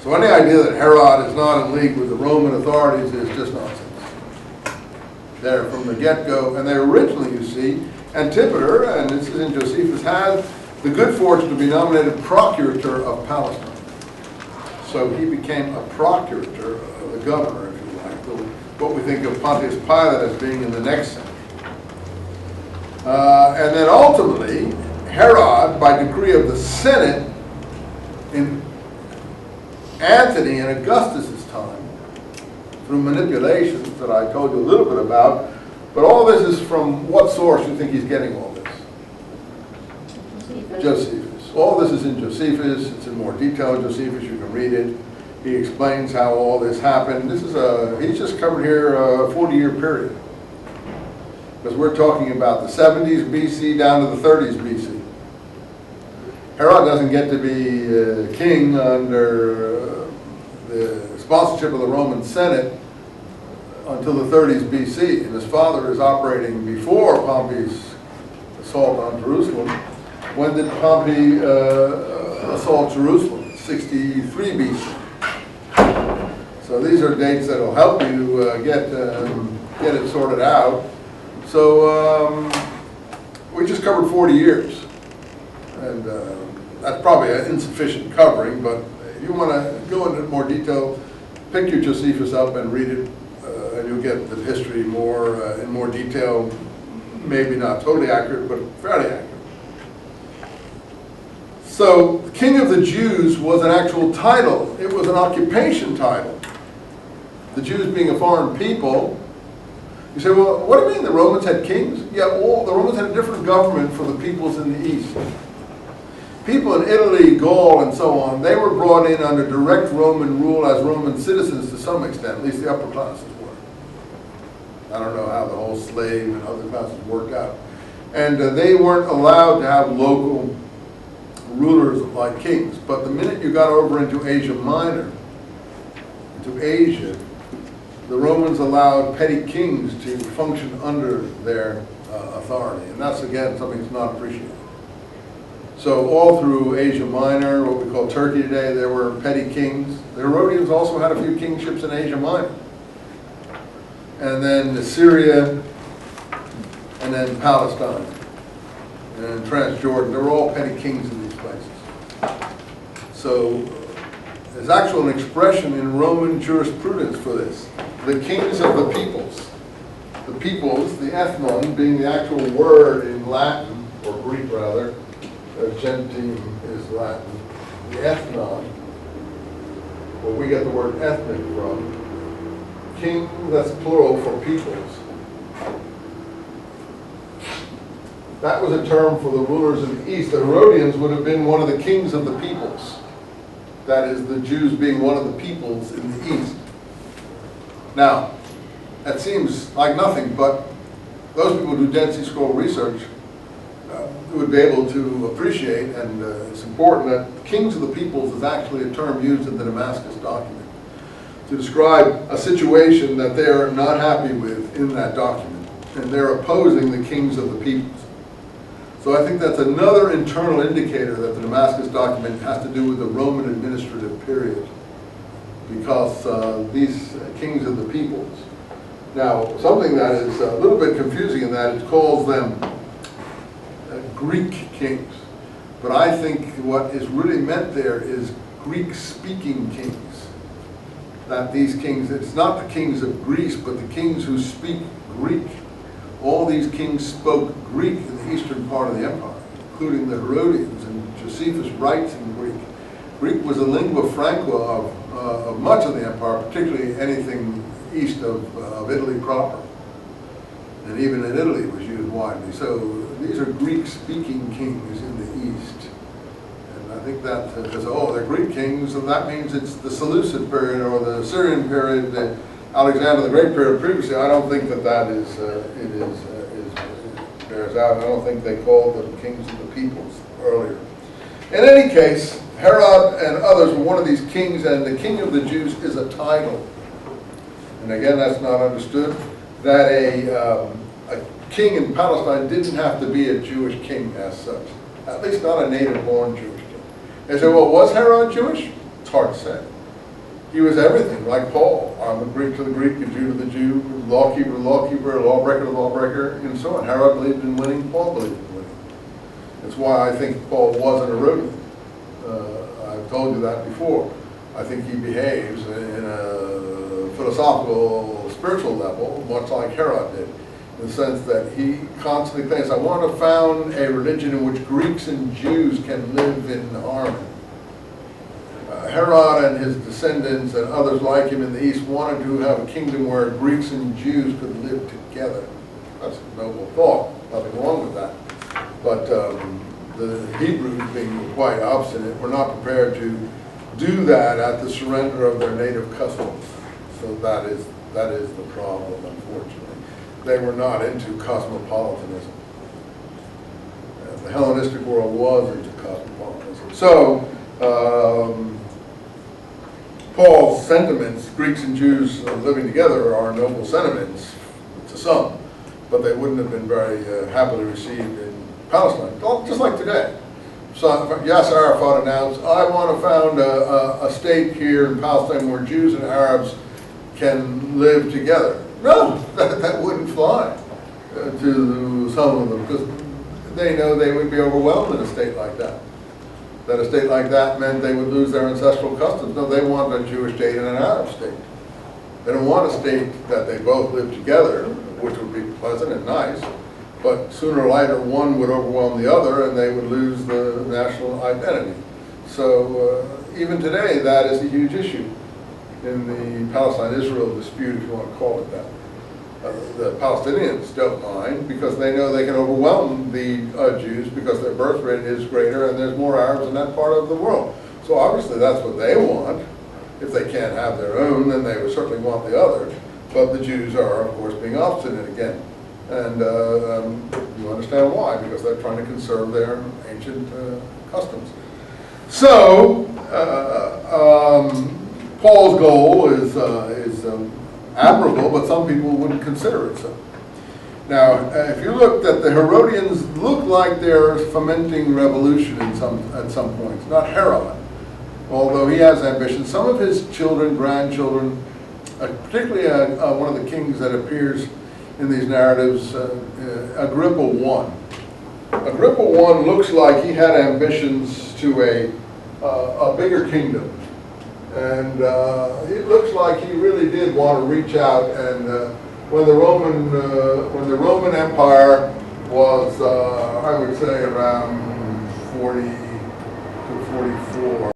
So any idea that Herod is not in league with the Roman authorities is just nonsense. There from the get-go, and they originally, you see, Antipater, and this is in Josephus, had the good fortune to be nominated procurator of Palestine. So he became a procurator, the governor, if you like, what we think of Pontius Pilate as being in the next century. And then ultimately, Herod, by decree of the Senate, in Antony and Augustus's time, through manipulations that I told you a little bit about, but all this is from what source you think he's getting all this? Josephus. All this is in Josephus. It's in more detail in Josephus. You can read it. He explains how all this happened. This is he's just covered here a 40-year period. Because we're talking about the 70s BC down to the 30s BC. Herod doesn't get to be king under the sponsorship of the Roman Senate until the 30s BC. And his father is operating before Pompey's assault on Jerusalem. When did Pompey assault Jerusalem? 63 BC. So these are dates that will help you get it sorted out. So we just covered 40 years. And that's probably an insufficient covering, but if you want to go into more detail, pick your Josephus up and read it, and you'll get the history more in more detail. Maybe not totally accurate, but fairly accurate. So, the King of the Jews was an actual title. It was an occupation title. The Jews being a foreign people. You say, well, what do you mean the Romans had kings? Yeah, the Romans had a different government for the peoples in the East. People in Italy, Gaul, and so on, they were brought in under direct Roman rule as Roman citizens to some extent, at least the upper classes were. I don't know how the whole slave and other classes worked out. And they weren't allowed to have local rulers like kings. But the minute you got over into Asia Minor, into Asia, the Romans allowed petty kings to function under their authority. And that's, again, something that's not appreciated. So all through Asia Minor, what we call Turkey today, there were petty kings. The Herodians also had a few kingships in Asia Minor. And then Syria, and then Palestine, and Transjordan. They were all petty kings in these places. So there's actually an expression in Roman jurisprudence for this. The kings of the peoples. The peoples, the ethnon, being the actual word in Latin, or Greek rather, gentium is Latin. The ethnon, where we get the word ethnic from. King, that's plural for peoples. That was a term for the rulers of the East. The Herodians would have been one of the kings of the peoples. That is, the Jews being one of the peoples in the East. Now, that seems like nothing, but those people who do Dead Sea Scroll research would be able to appreciate, and it's important, that kings of the peoples is actually a term used in the Damascus document to describe a situation that they're not happy with in that document, and they're opposing the kings of the peoples. So I think that's another internal indicator that the Damascus document has to do with the Roman administrative period, because these kings of the peoples. Now, something that is a little bit confusing in that it calls them Greek kings, but I think what is really meant there is Greek-speaking kings. That these kings, it's not the kings of Greece, but the kings who speak Greek. All these kings spoke Greek in the eastern part of the empire, including the Herodians, and Josephus writes in Greek. Greek was a lingua franca of much of the empire, particularly anything east of Italy proper. And even in Italy it was used widely. So these are Greek-speaking kings in the east. And I think that, because, oh, they're Greek kings, and that means it's the Seleucid period or the Syrian period, the Alexander the Great period previously. I don't think that bears out. I don't think they called them kings of the peoples earlier. In any case, Herod and others were one of these kings, and the king of the Jews is a title. And again, that's not understood. That a king in Palestine didn't have to be a Jewish king as such. At least not a native-born Jewish king. They say, well, was Herod Jewish? It's hard to say. He was everything, like Paul. I'm a Greek to the Greek, a Jew to the Jew, lawkeeper to lawkeeper, lawbreaker to lawbreaker, and so on. Herod believed in winning, Paul believed in winning. That's why I think Paul was an Herodian. I've told you that before. I think he behaves in a philosophical, spiritual level, much like Herod did, in the sense that he constantly thinks, I want to found a religion in which Greeks and Jews can live in harmony. Herod and his descendants and others like him in the East wanted to have a kingdom where Greeks and Jews could live together. That's a noble thought, nothing wrong with that. But the Hebrews, being quite obstinate, were not prepared to do that at the surrender of their native customs. So that is the problem, unfortunately. They were not into cosmopolitanism. The Hellenistic world was into cosmopolitanism. So Paul's sentiments, Greeks and Jews living together, are noble sentiments to some, but they wouldn't have been very happily received in Palestine, just like today. So Yasser Arafat announced, I want to found a state here in Palestine where Jews and Arabs can live together. No, that wouldn't fly to some of them, because they know they would be overwhelmed in a state like that. That a state like that meant they would lose their ancestral customs. No, they want a Jewish state and an Arab state. They don't want a state that they both live together, which would be pleasant and nice, but sooner or later one would overwhelm the other and they would lose the national identity. So even today that is a huge issue in the Palestine-Israel dispute, if you want to call it that. The Palestinians don't mind because they know they can overwhelm the Jews because their birth rate is greater and there's more Arabs in that part of the world. So obviously that's what they want. If they can't have their own, then they would certainly want the other. But the Jews are, of course, being obstinate again. And you understand why, because they're trying to conserve their ancient customs. So Paul's goal is admirable, but some people wouldn't consider it so. Now, if you looked at the Herodians, look like they're fomenting revolution at some points. Not Herod, although he has ambitions. Some of his children, grandchildren, particularly one of the kings that appears in these narratives, Agrippa I. Agrippa I looks like he had ambitions to a bigger kingdom. And it looks like he really did want to reach out, and when the Roman Empire was, I would say, around 40 to 44.